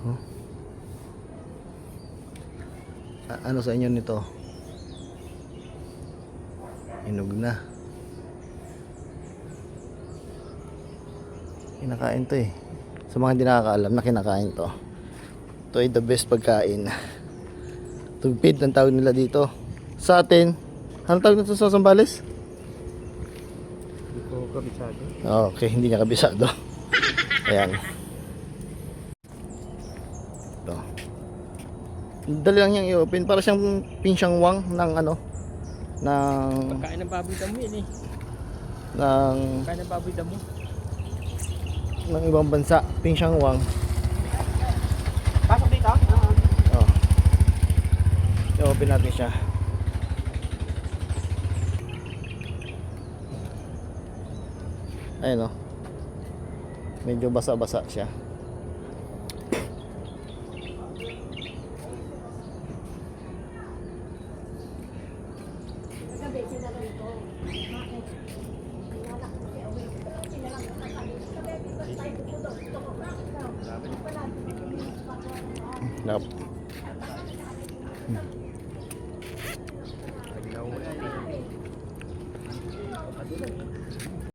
Oh. Ano sa inyo nito? Hinog na. Kinakain to eh. Sa mga hindi nakakaalam na kinakain to. Ito ay the best pagkain. Tugpid ang tawag nila dito. Sa atin, anong tawag nito sa Zambales? Hindi ko kabisado. Okay, hindi niya kabisado. Ayan. Ito. Dali lang niyang i-open. Para siyang pinsangwang ng ano. Ng... Pagkain ng baboy damo yun eh. Ng... Pagkain ng baboy damo. Ng ibang bansa. Pinsangwang. Pasok dito? Oh. I-open natin siya. Ayun oh. Medyo basa-basa siya. Nap.